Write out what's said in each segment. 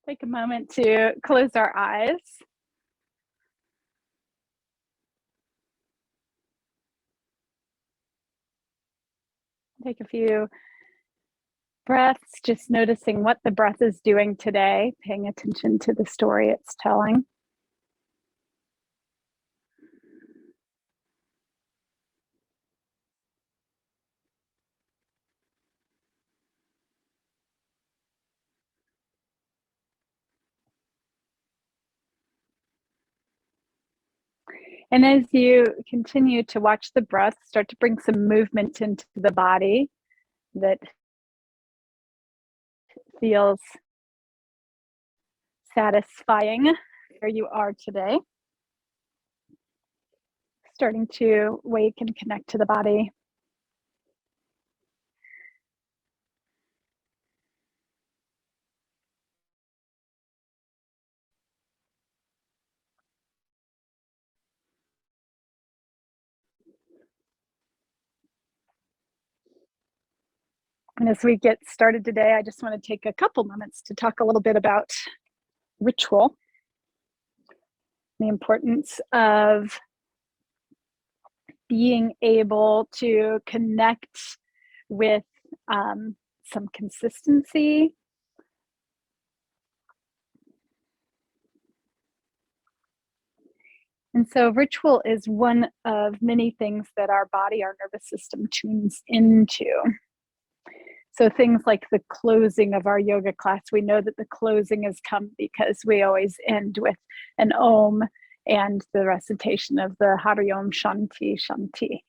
Take a moment to close our eyes. Take a few breaths, just noticing what the breath is doing today, paying attention to the story it's telling. And as you continue to watch the breath, start to bring some movement into the body that feels satisfying where you are today. Starting to wake and connect to the body. And as we get started today, I just want to take a couple moments to talk a little bit about ritual, the importance of being able to connect with some consistency. And so, ritual is one of many things that our body, our nervous system tunes into. So, things like the closing of our yoga class, we know that the closing has come because we always end with an Om and the recitation of the Hari Om Shanti Shanti.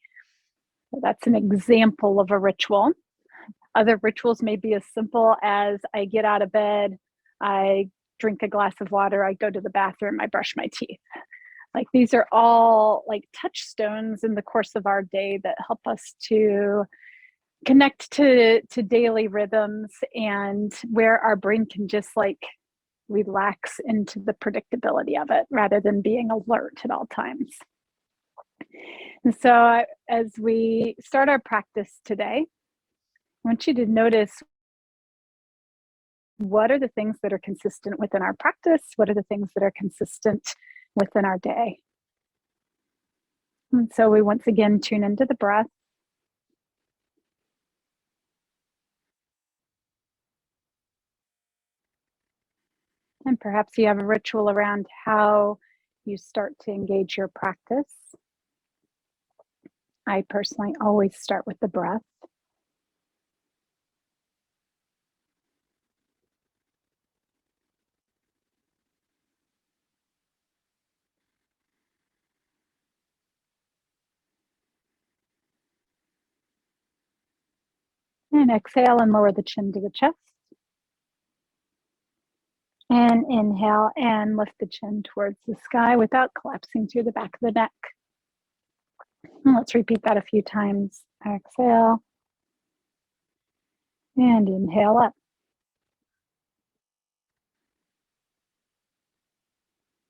So that's an example of a ritual. Other rituals may be as simple as I get out of bed, I drink a glass of water, I go to the bathroom, I brush my teeth. Like these are all like touchstones in the course of our day that help us to connect to daily rhythms and where our brain can just like relax into the predictability of it rather than being alert at all times. And so as we start our practice today, I want you to notice what are the things that are consistent within our practice? What are the things that are consistent within our day? And so we once again tune into the breath. And perhaps you have a ritual around how you start to engage your practice. I personally always start with the breath. And exhale and lower the chin to the chest. And inhale and lift the chin towards the sky without collapsing through the back of the neck. And let's repeat that a few times. Exhale and inhale up.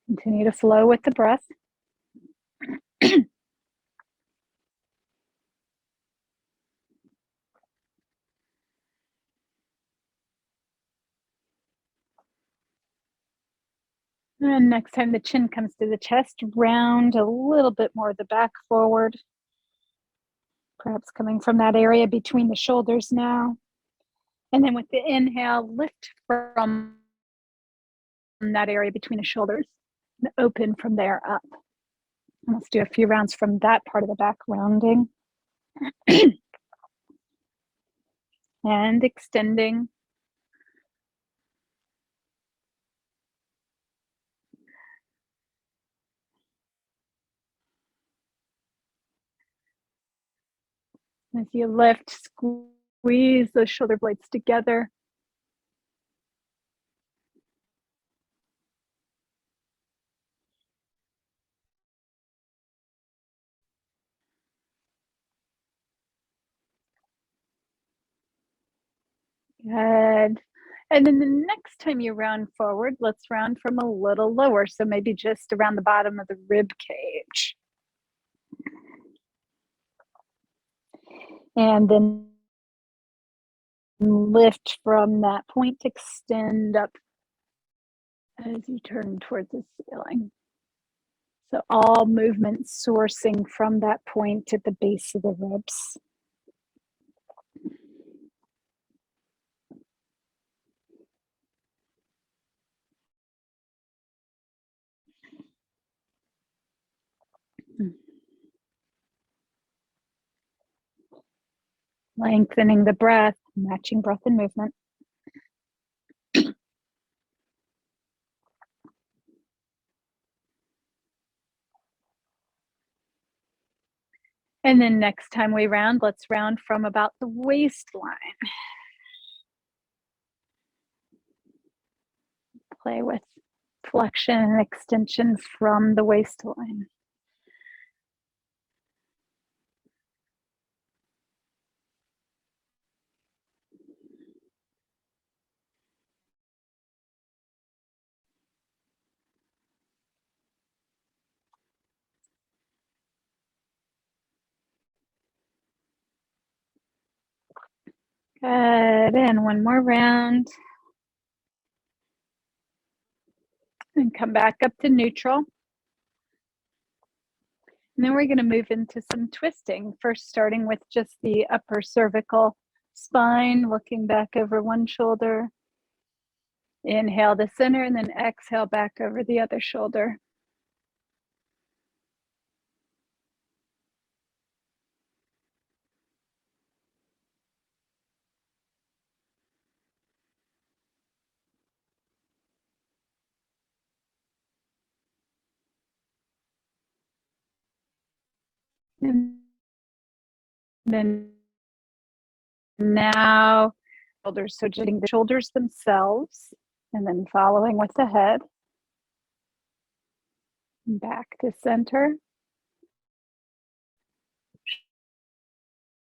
Continue to flow with the breath. And next time the chin comes to the chest, round a little bit more the back forward. Perhaps coming from that area between the shoulders now. And then with the inhale, lift from that area between the shoulders and open from there up. And let's do a few rounds from that part of the back, rounding and extending. As you lift, squeeze those shoulder blades together. Good. And then the next time you round forward, let's round from a little lower. So maybe just around the bottom of the rib cage. And then lift from that point, extend up as you turn towards the ceiling. So all movement sourcing from that point at the base of the ribs. Lengthening the breath, matching breath and movement. And then next time we round, let's round from about the waistline. Play with flexion and extension from the waistline. Good, and one more round. And come back up to neutral. And then we're going to move into some twisting, first starting with just the upper cervical spine, looking back over one shoulder. Inhale to center and then exhale back over the other shoulder. And then now shoulders, so getting the shoulders themselves and then following with the head. Back to center.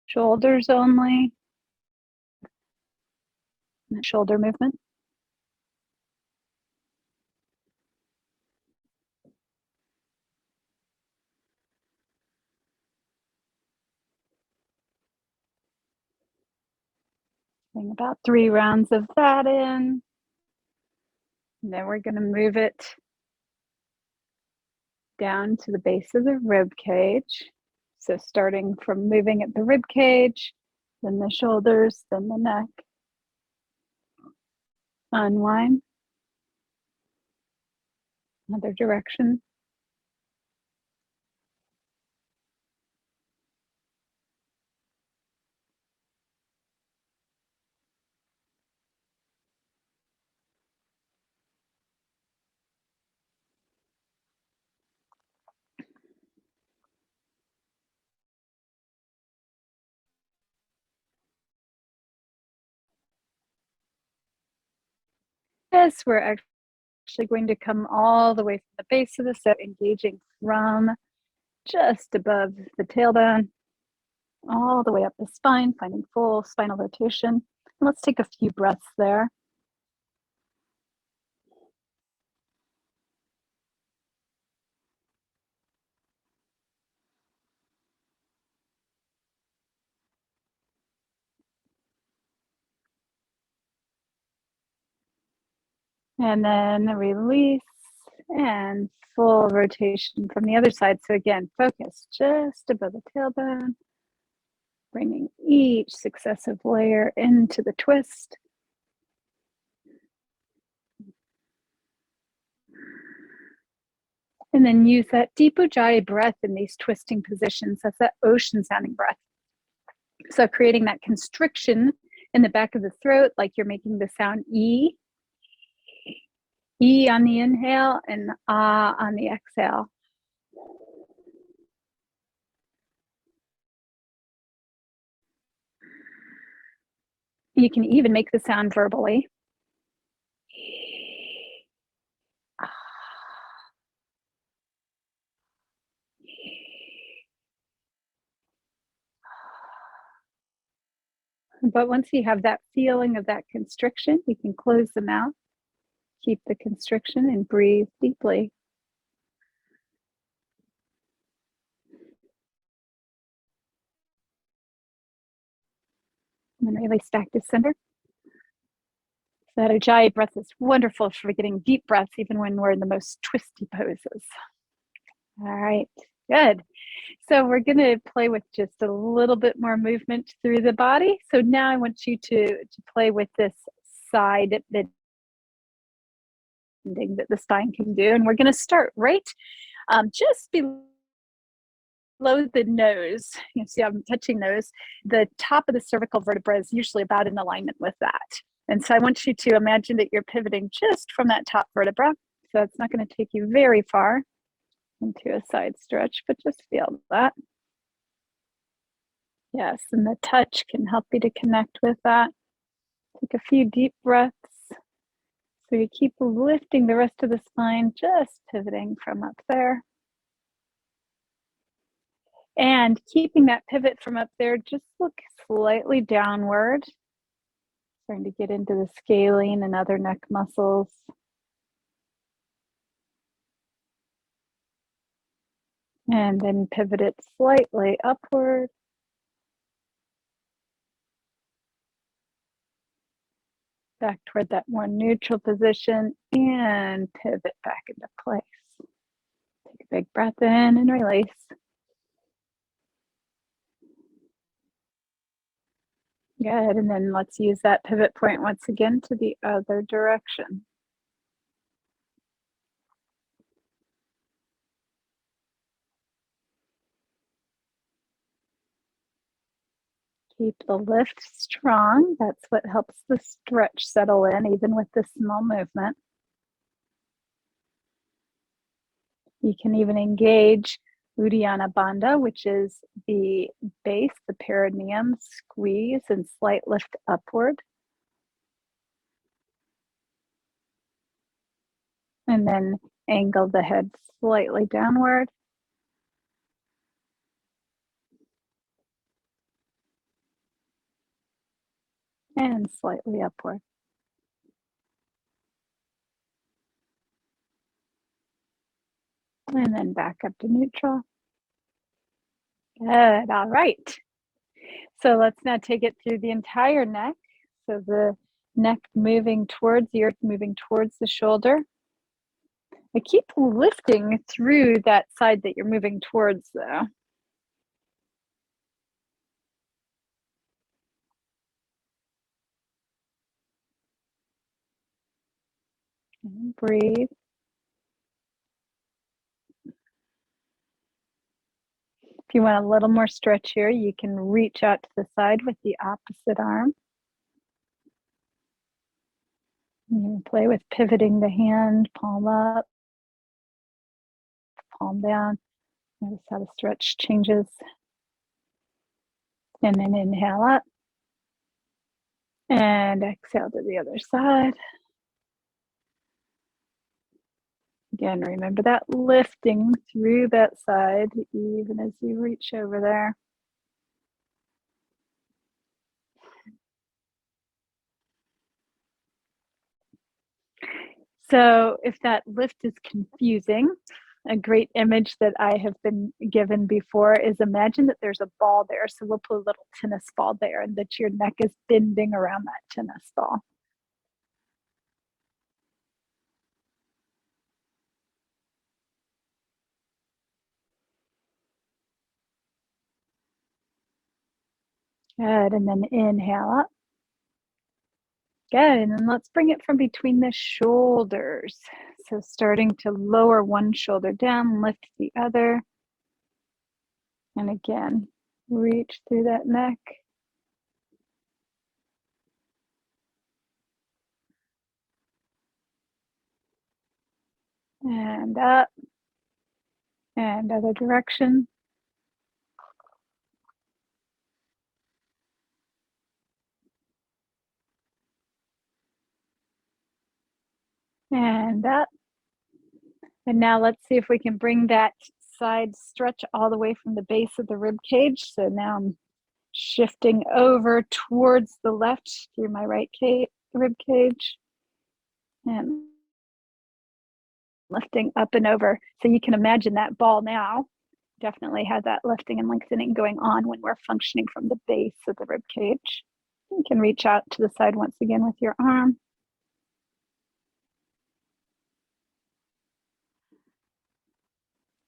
Shoulders only. Shoulder movement. Doing about 3 rounds of that in. And then we're going to move it down to the base of the rib cage. So starting from moving at the rib cage, then the shoulders, then the neck. Unwind. Other direction. Yes, we're actually going to come all the way from the base of the set, engaging from just above the tailbone, all the way up the spine, finding full spinal rotation. And let's take a few breaths there. And then release and full rotation from the other side. So again, focus just above the tailbone, bringing each successive layer into the twist. And then use that deep ujjayi breath in these twisting positions. That's that ocean sounding breath. So creating that constriction in the back of the throat, like you're making the sound E. E on the inhale and ah on the exhale. You can even make the sound verbally. But once you have that feeling of that constriction, you can close the mouth, keep the constriction, and breathe deeply. And then release back to center. That Ujjayi breath is wonderful for getting deep breaths, even when we're in the most twisty poses. All right, good. So we're going to play with just a little bit more movement through the body. So now I want you to play with this side bending that the spine can do. And we're going to start right just below the nose. You see I'm touching nose. The top of the cervical vertebra is usually about in alignment with that. And so I want you to imagine that you're pivoting just from that top vertebra. So it's not going to take you very far into a side stretch, but just feel that. Yes, and the touch can help you to connect with that. Take a few deep breaths. So you keep lifting the rest of the spine, just pivoting from up there. And keeping that pivot from up there, just look slightly downward. Starting to get into the scalene and other neck muscles. And then pivot it slightly upward. Back toward that more neutral position and pivot back into place. Take a big breath in and release. Good, and then let's use that pivot point once again to the other direction. Keep the lift strong. That's what helps the stretch settle in, even with this small movement. You can even engage Uddiyana Bandha, which is the base, the perineum, squeeze and slight lift upward. And then angle the head slightly downward. And slightly upward. And then back up to neutral. Good, all right. So let's now take it through the entire neck. So the neck moving towards the earth, moving towards the shoulder. I keep lifting through that side that you're moving towards though. And breathe. If you want a little more stretch here, you can reach out to the side with the opposite arm. You can play with pivoting the hand, palm up, palm down. Notice how the stretch changes. And then inhale up. And exhale to the other side. Again, remember that lifting through that side, even as you reach over there. So if that lift is confusing, a great image that I have been given before is imagine that there's a ball there. So we'll put a little tennis ball there and that your neck is bending around that tennis ball. Good, and then inhale up. Good, and then let's bring it from between the shoulders. So starting to lower one shoulder down, lift the other. And again, reach through that neck. And up. And other direction. And up. And now let's see if we can bring that side stretch all the way from the base of the rib cage. So now I'm shifting over towards the left through my right rib cage. And lifting up and over. So you can imagine that ball now definitely has that lifting and lengthening going on when we're functioning from the base of the rib cage. You can reach out to the side once again with your arm.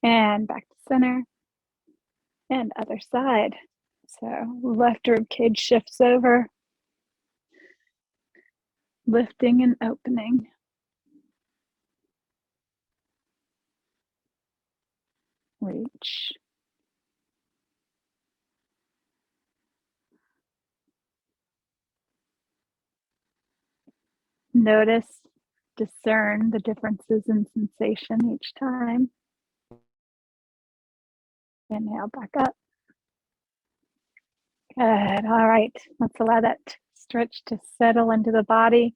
And back to center. And other side. So left rib cage shifts over. Lifting and opening. Reach. Notice, discern the differences in sensation each time. Inhale back up. Good. All right. Let's allow that stretch to settle into the body.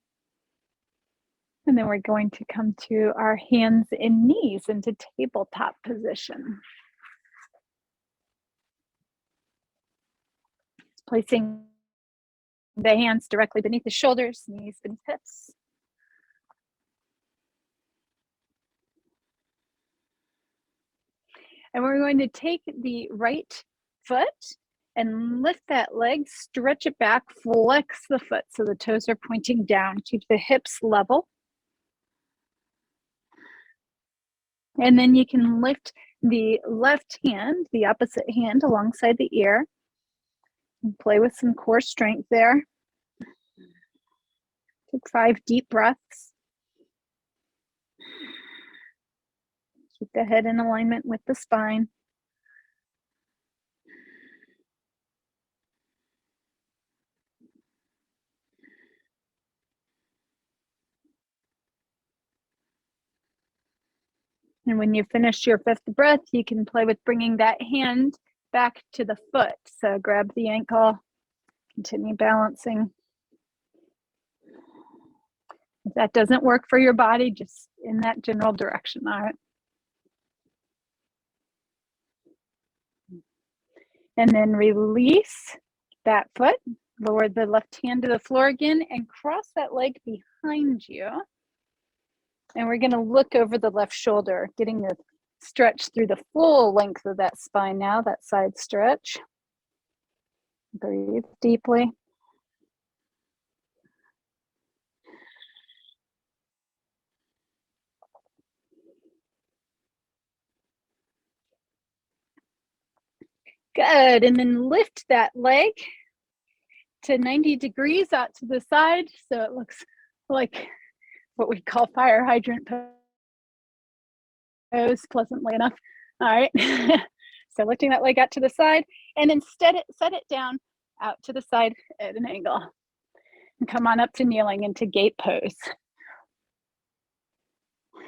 And then we're going to come to our hands and knees into tabletop position. Placing the hands directly beneath the shoulders, knees beneath hips. And we're going to take the right foot and lift that leg, stretch it back, flex the foot so the toes are pointing down. Keep the hips level. And then you can lift the left hand, the opposite hand alongside the ear, and play with some core strength there. Take 5 deep breaths. Keep the head in alignment with the spine. And when you finish your 5th breath, you can play with bringing that hand back to the foot. So grab the ankle, continue balancing. If that doesn't work for your body, just in that general direction, all right? And then release that foot, lower the left hand to the floor again, and cross that leg behind you. And we're gonna look over the left shoulder, getting the stretch through the full length of that spine now, that side stretch. Breathe deeply. Good, and then lift that leg to 90 degrees out to the side so it looks like what we call fire hydrant pose, pleasantly enough. All right, so lifting that leg out to the side, and then set it down out to the side at an angle. And come on up to kneeling into gate pose. At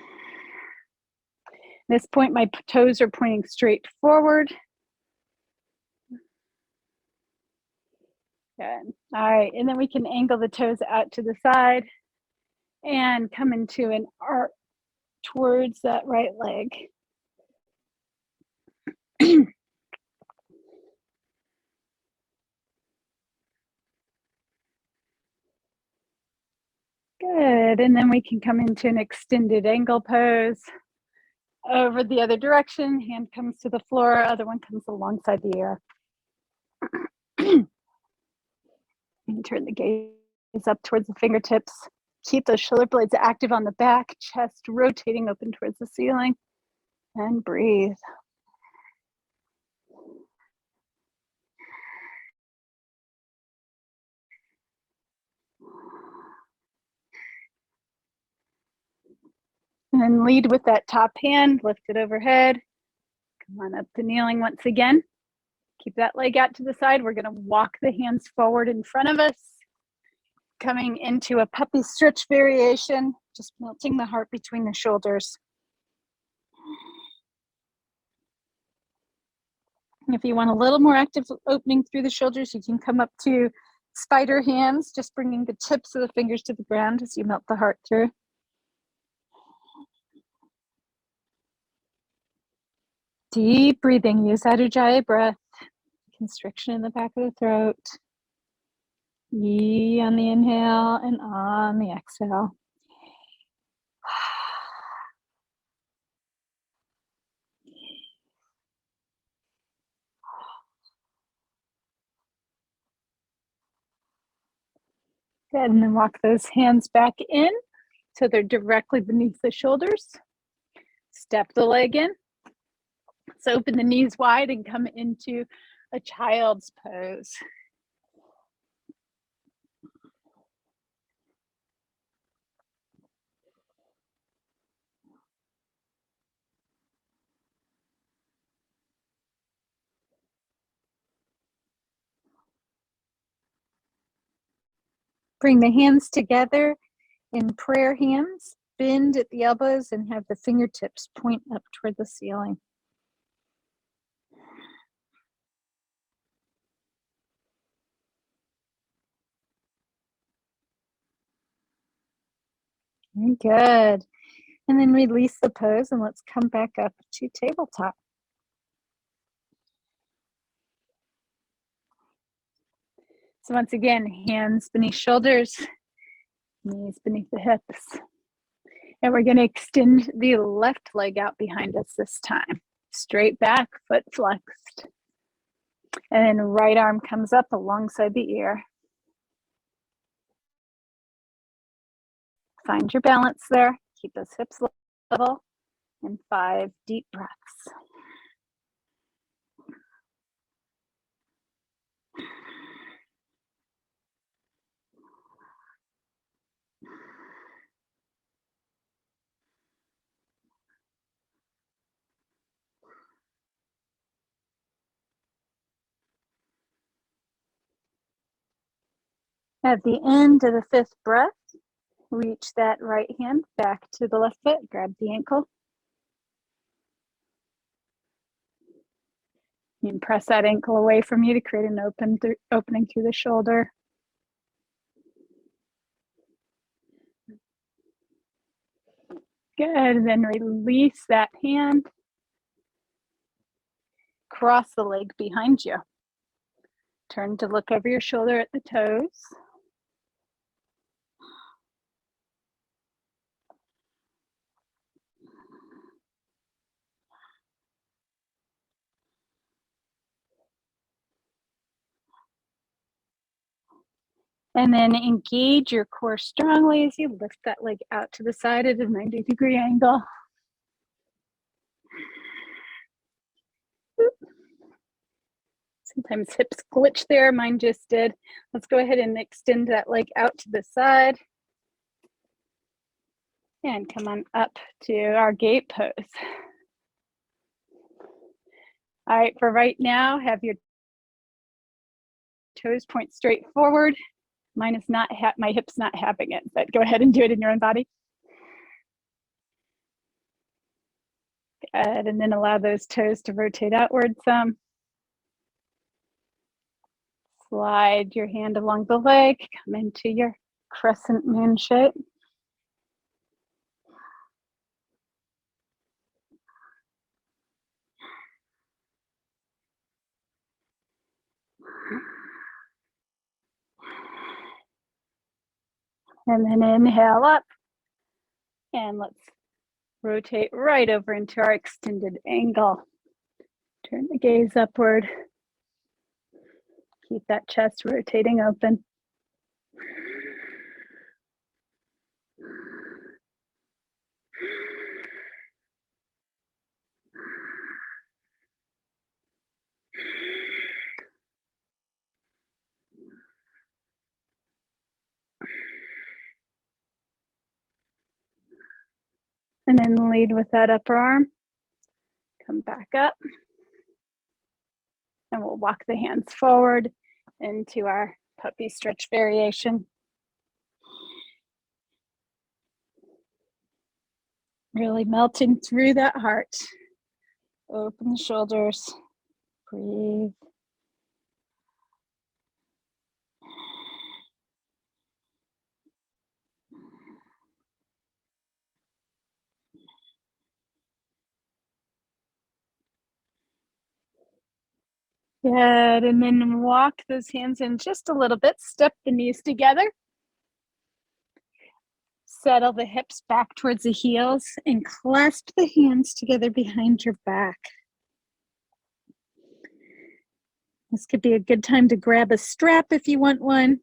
this point, my toes are pointing straight forward. Good. All right, and then we can angle the toes out to the side and come into an arc towards that right leg. Good, and then we can come into an extended angle pose. Over the other direction, hand comes to the floor, other one comes alongside the ear. And turn the gaze up towards the fingertips. Keep those shoulder blades active on the back, chest rotating open towards the ceiling, and breathe. And then lead with that top hand, lift it overhead. Come on up to kneeling once again. Keep that leg out to the side. We're gonna walk the hands forward in front of us. Coming into a puppy stretch variation, just melting the heart between the shoulders. If you want a little more active opening through the shoulders, you can come up to spider hands, just bringing the tips of the fingers to the ground as you melt the heart through. Deep breathing, use that Ujjayi breath. Constriction in the back of the throat. Yi on the inhale and on the exhale. Good, and then walk those hands back in so they're directly beneath the shoulders. Step the leg in. So open the knees wide and come into a child's pose. Bring the hands together in prayer hands, bend at the elbows and have the fingertips point up toward the ceiling. Very good. And then release the pose and let's come back up to tabletop. So once again, hands beneath shoulders, knees beneath the hips. And we're going to extend the left leg out behind us this time. Straight back, foot flexed. And then right arm comes up alongside the ear. Find your balance there. Keep those hips level. And 5 deep breaths. At the end of the 5th breath, reach that right hand back to the left foot, grab the ankle. You can press that ankle away from you to create an opening through the shoulder. Good, and then release that hand. Cross the leg behind you. Turn to look over your shoulder at the toes. And then engage your core strongly as you lift that leg out to the side at a 90-degree angle. Sometimes hips glitch there, mine just did. Let's go ahead and extend that leg out to the side. And come on up to our gate pose. All right, for right now, have your toes point straight forward. Mine is not, my hip's not having it, but go ahead and do it in your own body. Good, and then allow those toes to rotate outward some. Slide your hand along the leg, come into your crescent moon shape. And then inhale up. And let's rotate right over into our extended angle. Turn the gaze upward. Keep that chest rotating open. And then lead with that upper arm. Come back up. And we'll walk the hands forward into our puppy stretch variation. Really melting through that heart. Open the shoulders. Breathe. Good, and then walk those hands in just a little bit. Step the knees together. Settle the hips back towards the heels and clasp the hands together behind your back. This could be a good time to grab a strap if you want one.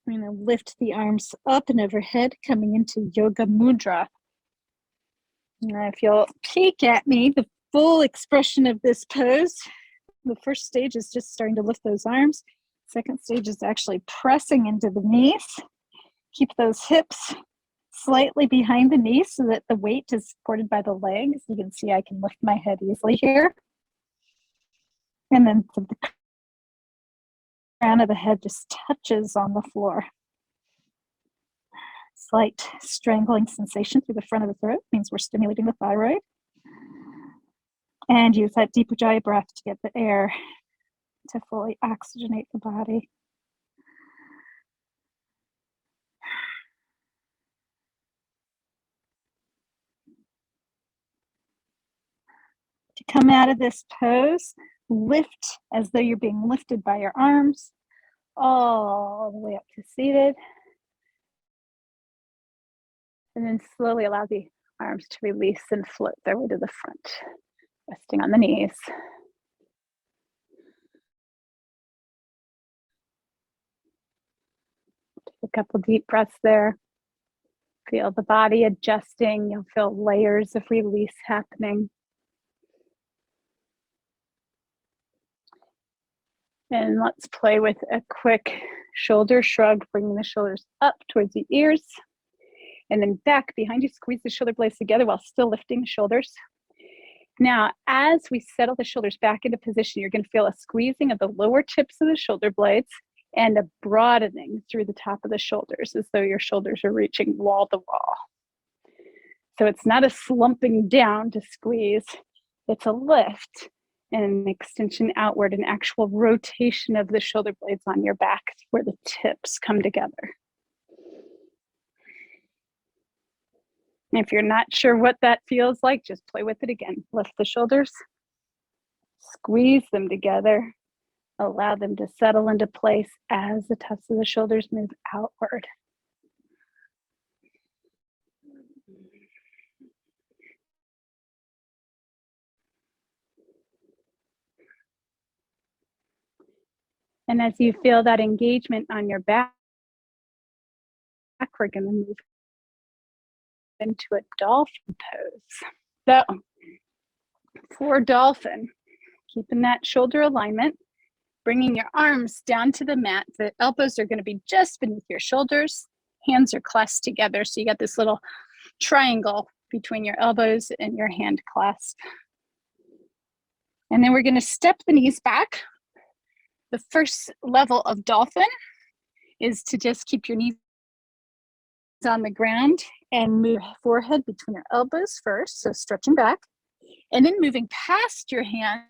I'm going to lift the arms up and overhead, coming into Yoga Mudra. Now, if you'll peek at me, the full expression of this pose. The first stage is just starting to lift those arms. Second stage is actually pressing into the knees. Keep those hips slightly behind the knees so that the weight is supported by the legs. You can see I can lift my head easily here. And then the crown of the head just touches on the floor. Slight strangling sensation through the front of the throat means we're stimulating the thyroid. And use that deep Ujjayi breath to get the air to fully oxygenate the body. To come out of this pose, lift as though you're being lifted by your arms all the way up to seated. And then slowly allow the arms to release and float their way to the front, resting on the knees. Take a couple deep breaths there. Feel the body adjusting. You'll feel layers of release happening. And let's play with a quick shoulder shrug, bringing the shoulders up towards the ears. And then back behind you, squeeze the shoulder blades together while still lifting the shoulders. Now, as we settle the shoulders back into position, you're going to feel a squeezing of the lower tips of the shoulder blades and a broadening through the top of the shoulders, as though your shoulders are reaching wall to wall. So it's not a slumping down to squeeze, it's a lift and an extension outward, an actual rotation of the shoulder blades on your back where the tips come together. And if you're not sure what that feels like, just play with it again. Lift the shoulders, squeeze them together, allow them to settle into place as the tops of the shoulders move outward. And as you feel that engagement on your back, we're going to move into a dolphin pose. So for dolphin, keeping that shoulder alignment, bringing your arms down to the mat. The elbows are going to be just beneath your shoulders. Hands are clasped together. So you got this little triangle between your elbows and your hand clasp. And then we're going to step the knees back. The first level of dolphin is to just keep your knees on the ground and move your forehead between your elbows first, so stretching back, and then moving past your hands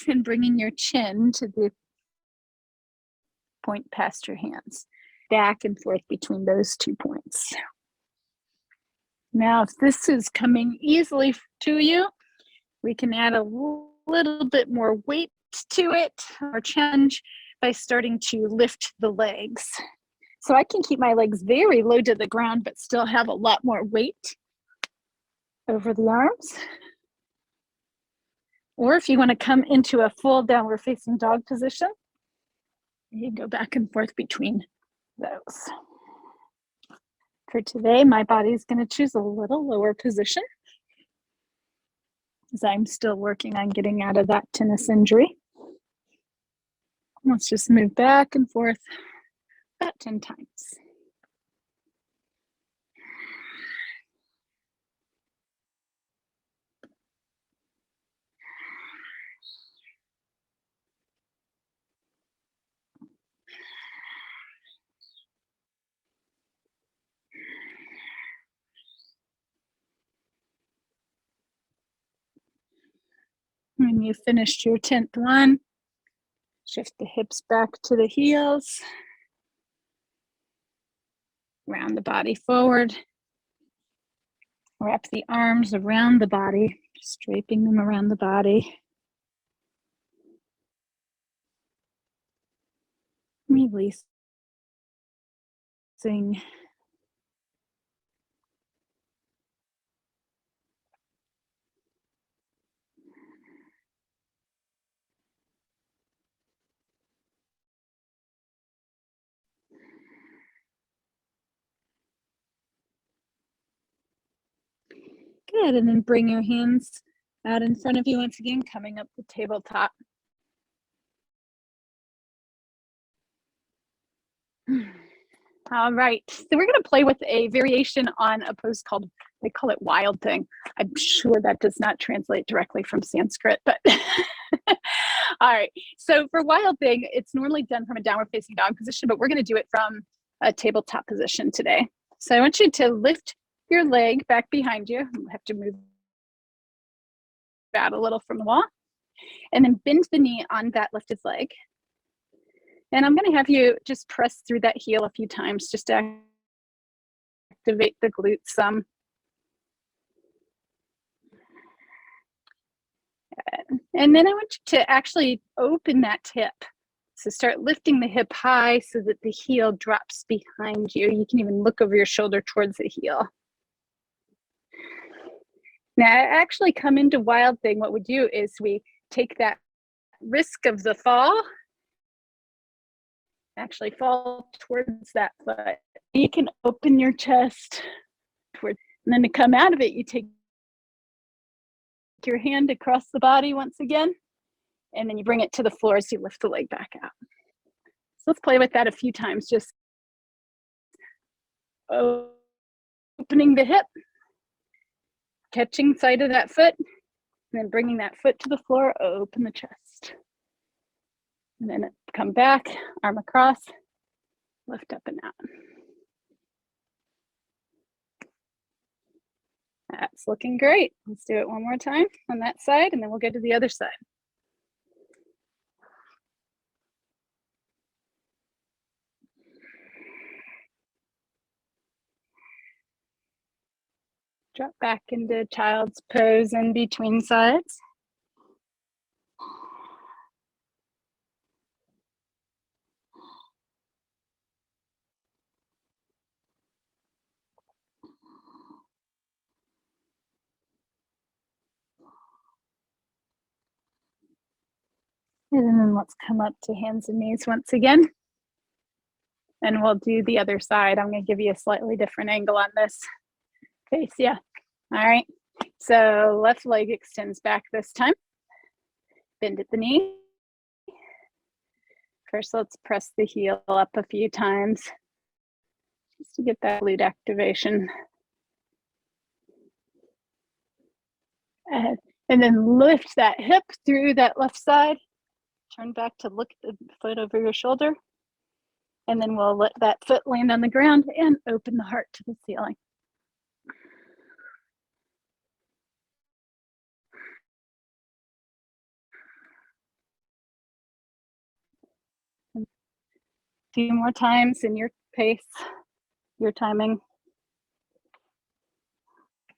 and bringing your chin to the point past your hands, back and forth between those 2 points. Now, if this is coming easily to you, we can add a little bit more weight to it, or challenge by starting to lift the legs. So I can keep my legs very low to the ground, but still have a lot more weight over the arms. Or if you want to come into a full downward facing dog position, you can go back and forth between those. For today, my body is going to choose a little lower position, as I'm still working on getting out of that tennis injury. Let's just move back and forth about 10 times. When you've finished your 10th one, shift the hips back to the heels. Round the body forward. Wrap the arms around the body, just draping them around the body. Releasing. Good, and then bring your hands Out in front of you once again, coming up the tabletop. All right, so we're going to play with a variation on a pose called, they call it Wild Thing. I'm sure that does not translate directly from Sanskrit, but all right. So for Wild Thing, it's normally done from a downward facing dog position, but we're going to do it from a tabletop position today. So I want you to lift your leg back behind you. You have to move out a little from the wall, and then bend the knee on that lifted leg. And I'm going to have you just press through that heel a few times just to activate the glutes some. And then I want you to actually open that hip. So start lifting the hip high so that the heel drops behind you. You can even look over your shoulder towards the heel. Now, actually come into Wild Thing. What we do is we take that risk of the fall, actually fall towards that foot. You can open your chest towards, and then to come out of it, you take your hand across the body once again, and then you bring it to the floor as you lift the leg back out. So let's play with that a few times, just opening the hip, catching side of that foot, and then bringing that foot to the floor, open the chest. And then come back, arm across, lift up and out. That's looking great. Let's do it one more time on that side, and then we'll go to the other side. Drop back into child's pose in between sides. And then let's come up to hands and knees once again. And we'll do the other side. I'm going to give you a slightly different angle on this face. Yeah. All right. So left leg extends back this time. Bend at the knee. First, let's press the heel up a few times just to get that glute activation. And then lift that hip through that left side. Turn back to look at the foot over your shoulder. And then we'll let that foot land on the ground and open the heart to the ceiling. A few more times in your pace, your timing.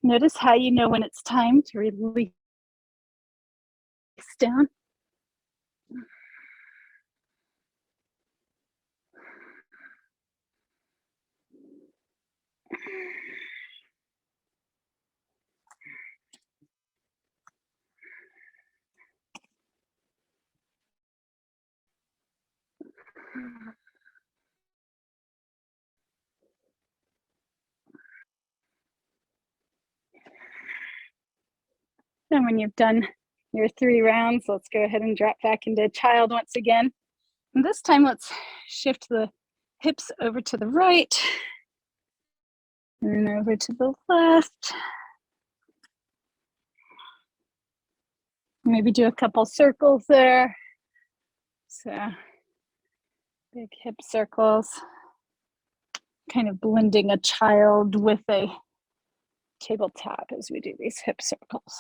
Notice how you know when it's time to release down. And when you've done your 3 rounds, let's go ahead and drop back into child once again. And this time, let's shift the hips over to the right and then over to the left. Maybe do a couple circles there. So big hip circles, kind of blending a child with a tabletop as we do these hip circles.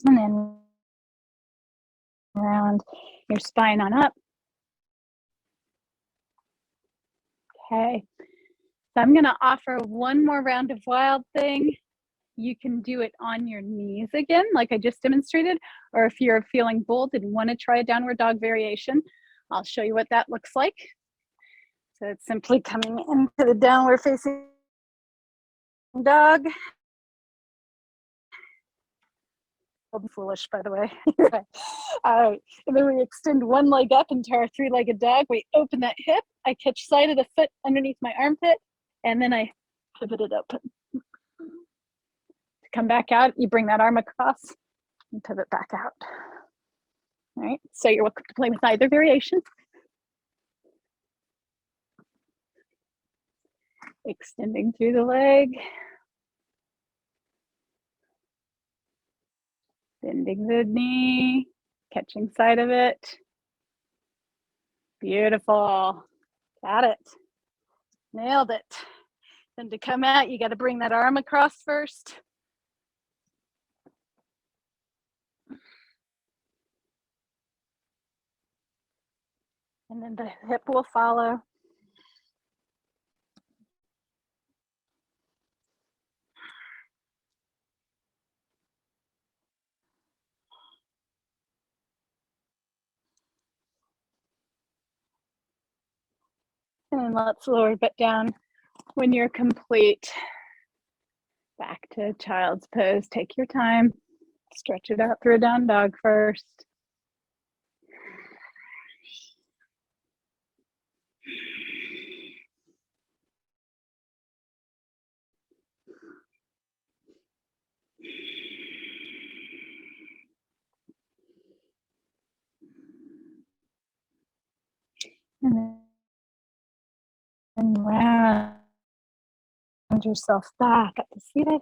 And then around your spine on up. Okay, so I'm gonna offer one more round of Wild Thing. You can do it on your knees again, like I just demonstrated, or if you're feeling bold and want to try a downward dog variation, I'll show you what that looks like. So it's simply coming into the downward facing dog. Don't be foolish, by the way. All right, and then we extend one leg up into our three-legged dog. We open that hip. I catch side of the foot underneath my armpit, and then I pivot it open. To come back out, you bring that arm across and pivot back out. All right, so you're welcome to play with either variation. Extending through the leg. Bending the knee, catching side of it. Beautiful. Got it. Nailed it. Then to come out, you got to bring that arm across first. And then the hip will follow. And then let's lower it down. When you're complete, back to child's pose. Take your time. Stretch it out through a down dog first. And then round yourself back up to seated.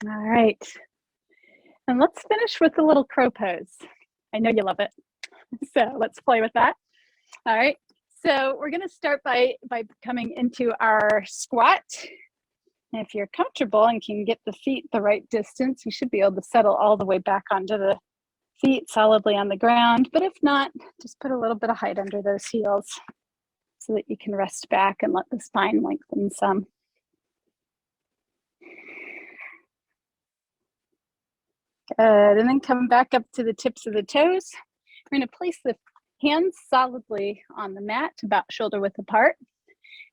All right. And let's finish with the little crow pose. I know you love it. So let's play with that. All right. So we're going to start by coming into our squat. And if you're comfortable and can get the feet the right distance, you should be able to settle all the way back onto the feet solidly on the ground. But if not, just put a little bit of height under those heels so that you can rest back and let the spine lengthen some. Good, and then come back up to the tips of the toes. We're going to place the hands solidly on the mat, about shoulder width apart.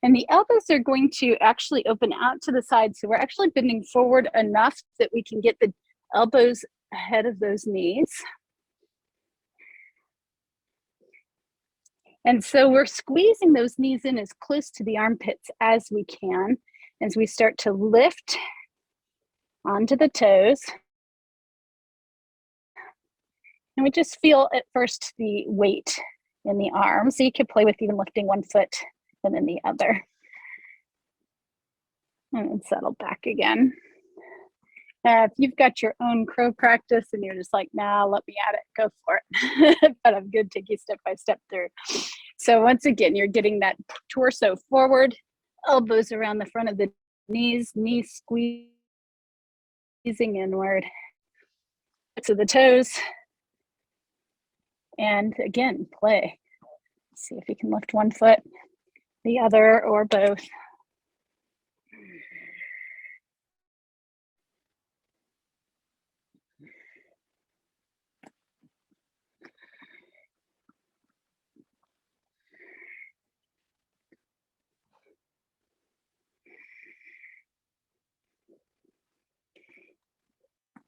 And the elbows are going to actually open out to the side. So we're actually bending forward enough that we can get the elbows ahead of those knees. And so we're squeezing those knees in as close to the armpits as we can as we start to lift onto the toes. And we just feel at first the weight in the arms. So you could play with even lifting one foot and then the other. And then settle back again. If you've got your own crow practice and you're just like, nah, let me at it, go for it. But I'm good to take you step by step through. So once again, you're getting that torso forward, elbows around the front of the knees, knees squeezing inward to the toes. And again, play. See if you can lift one foot, the other, or both.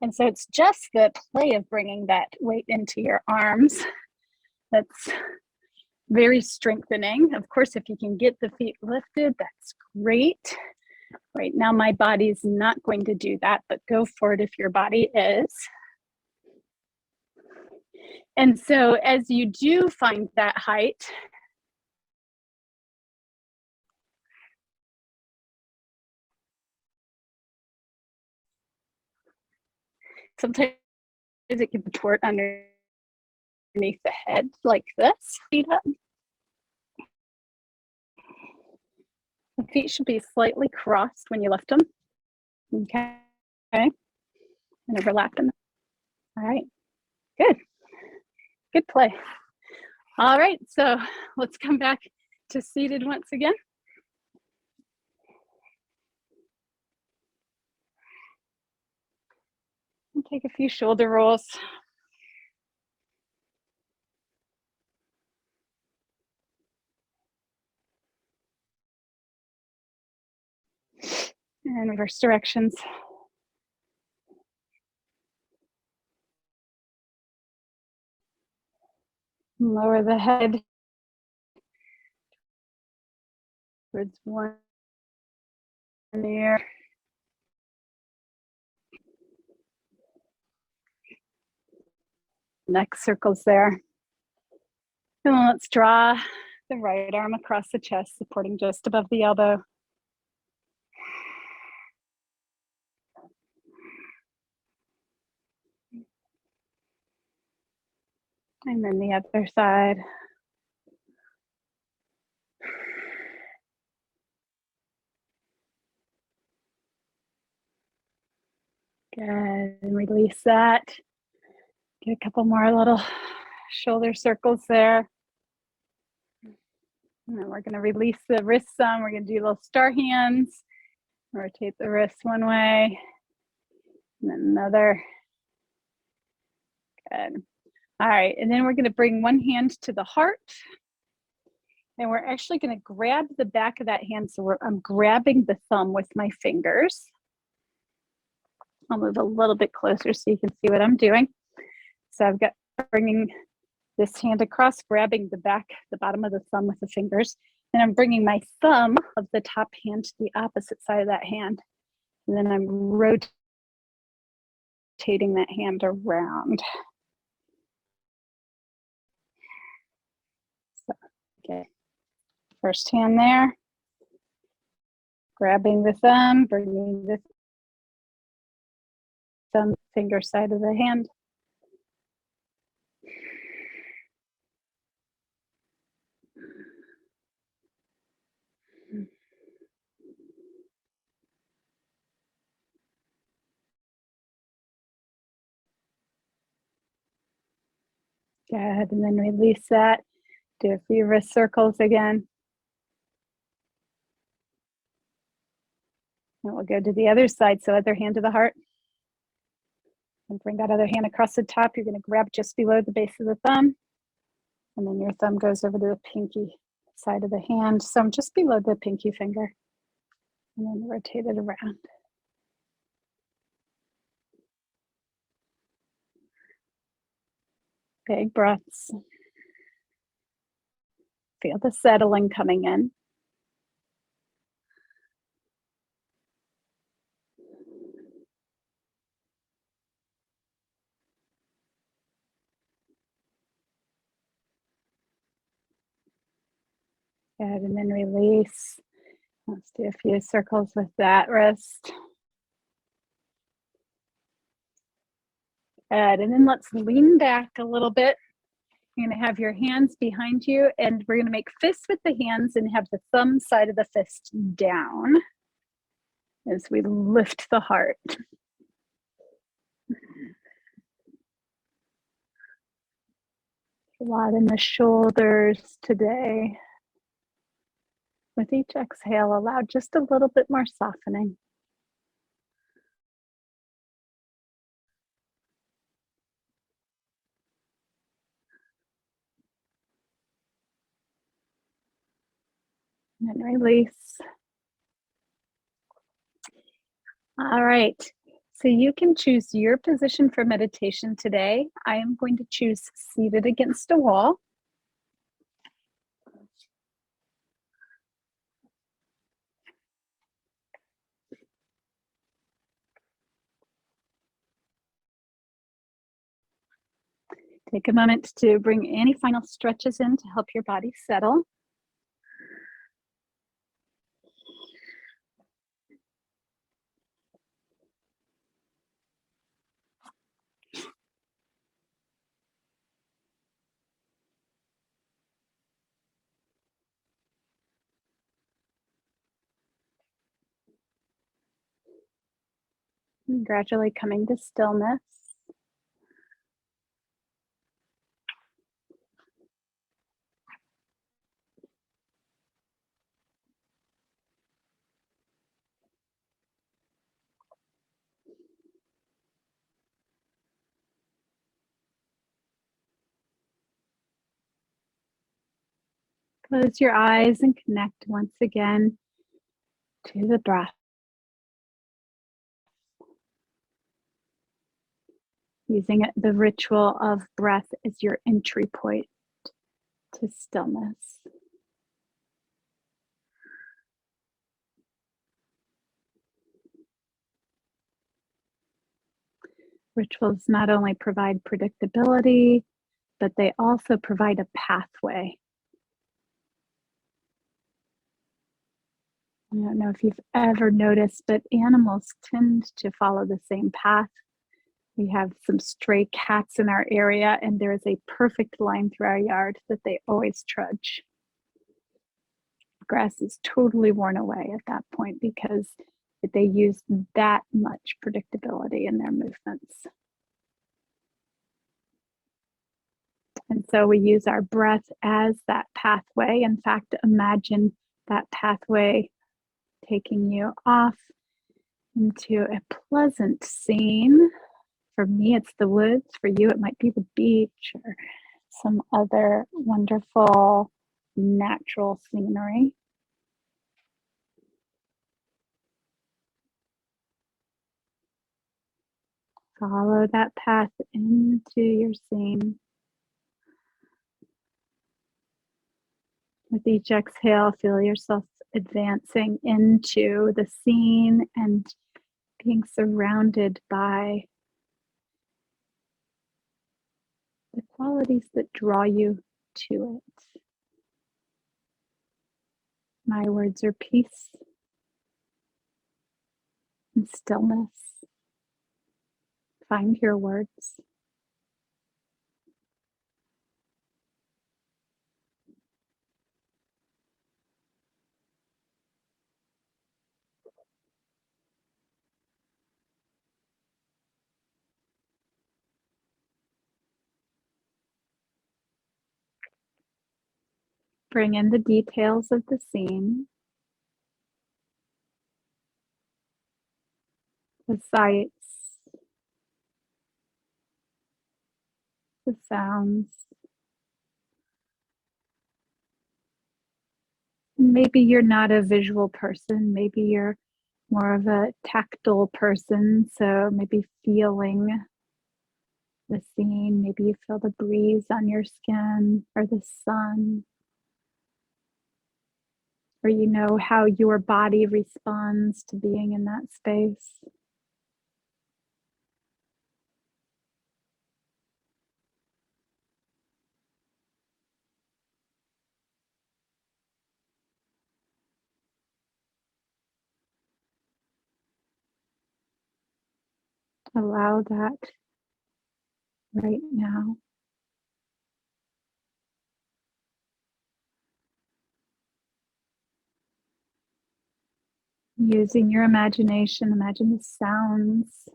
And so it's just the play of bringing that weight into your arms that's very strengthening. Of course, if you can get the feet lifted, that's great. Right now, my body's not going to do that, but go for it if your body is. And so as you do find that height, sometimes it can contort underneath the head like this. Feet up. The feet should be slightly crossed when you lift them. Okay. And overlapping. All right. Good. Good play. All right. So let's come back to seated once again. And take a few shoulder rolls. And reverse directions. Lower the head towards one ear. Neck circles there. And then let's draw the right arm across the chest, supporting just above the elbow. And then the other side. Good, and release that. Get a couple more little shoulder circles there. And then we're gonna release the wrists some. We're gonna do little star hands. Rotate the wrist one way, and then another. Good. All right, and then we're gonna bring one hand to the heart. And we're actually gonna grab the back of that hand. So I'm grabbing the thumb with my fingers. I'll move a little bit closer so you can see what I'm doing. So I've got bringing this hand across, grabbing the bottom of the thumb with the fingers. And I'm bringing my thumb of the top hand to the opposite side of that hand. And then I'm rotating that hand around. So, okay, first hand there. Grabbing the thumb, bringing the thumb finger side of the hand. Good, and then release that. Do a few wrist circles again. And we'll go to the other side. So other hand to the heart. And bring that other hand across the top. You're gonna grab just below the base of the thumb. And then your thumb goes over to the pinky side of the hand. So I'm just below the pinky finger. And then rotate it around. Big breaths. Feel the settling coming in. Good, and then release. Let's do a few circles with that wrist. Good, and then let's lean back a little bit. You're gonna have your hands behind you, and we're gonna make fists with the hands and have the thumb side of the fist down as we lift the heart. A lot in the shoulders today. With each exhale, allow just a little bit more softening. And then release. All right, so you can choose your position for meditation today. I am going to choose seated against a wall. Take a moment to bring any final stretches in to help your body settle. And gradually coming to stillness. Close your eyes and connect once again to the breath. using it, the ritual of breath as your entry point to stillness. Rituals not only provide predictability, but they also provide a pathway. I don't know if you've ever noticed, but animals tend to follow the same path. We have some stray cats in our area, and there is a perfect line through our yard that they always trudge. Grass is totally worn away at that point because they use that much predictability in their movements. And so we use our breath as that pathway. In fact, imagine that pathway taking you off into a pleasant scene. For me, it's the woods. For you, it might be the beach or some other wonderful natural scenery. Follow that path into your scene. With each exhale, feel yourself advancing into the scene and being surrounded by the qualities that draw you to it. My words are peace and stillness. Find your words. Bring in the details of the scene, the sights, the sounds. Maybe you're not a visual person. Maybe you're more of a tactile person. So maybe feeling the scene. Maybe you feel the breeze on your skin or the sun. Or you know how your body responds to being in that space. Allow that right now. Using your imagination, imagine the sounds.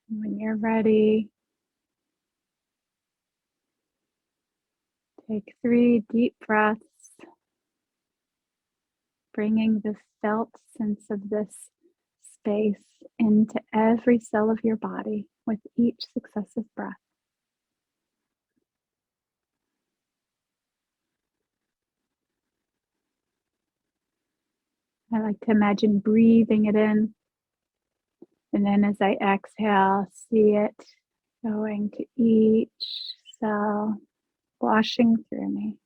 When you're ready, take 3 deep breaths, bringing the felt sense of this space into every cell of your body with each successive breath. I like to imagine breathing it in, and then as I exhale, see it going to each cell, washing through me.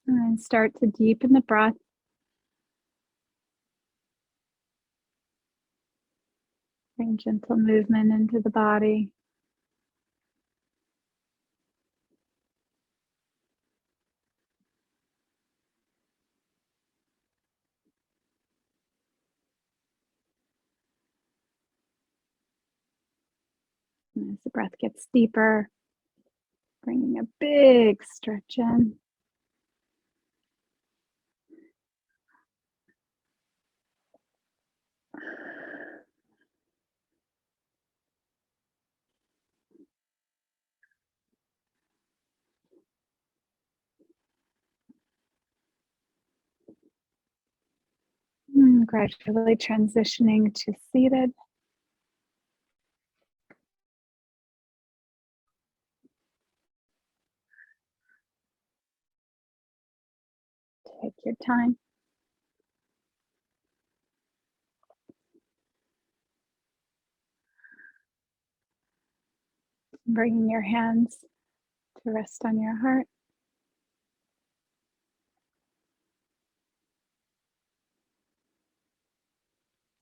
And start to deepen the breath. Bring gentle movement into the body. And as the breath gets deeper, bringing a big stretch in. And gradually transitioning to seated. Take your time. Bringing your hands to rest on your heart.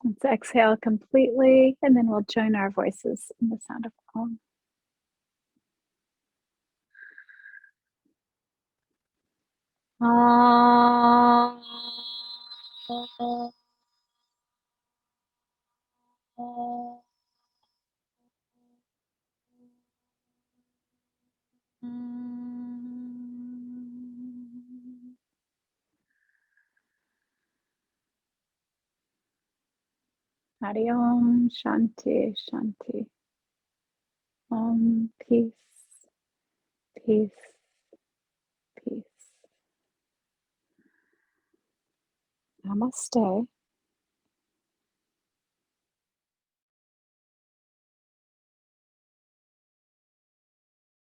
Let's exhale completely, and then we'll join our voices in the sound of Om. Hari Om, Shanti, Shanti. Om, peace, peace, peace. Namaste.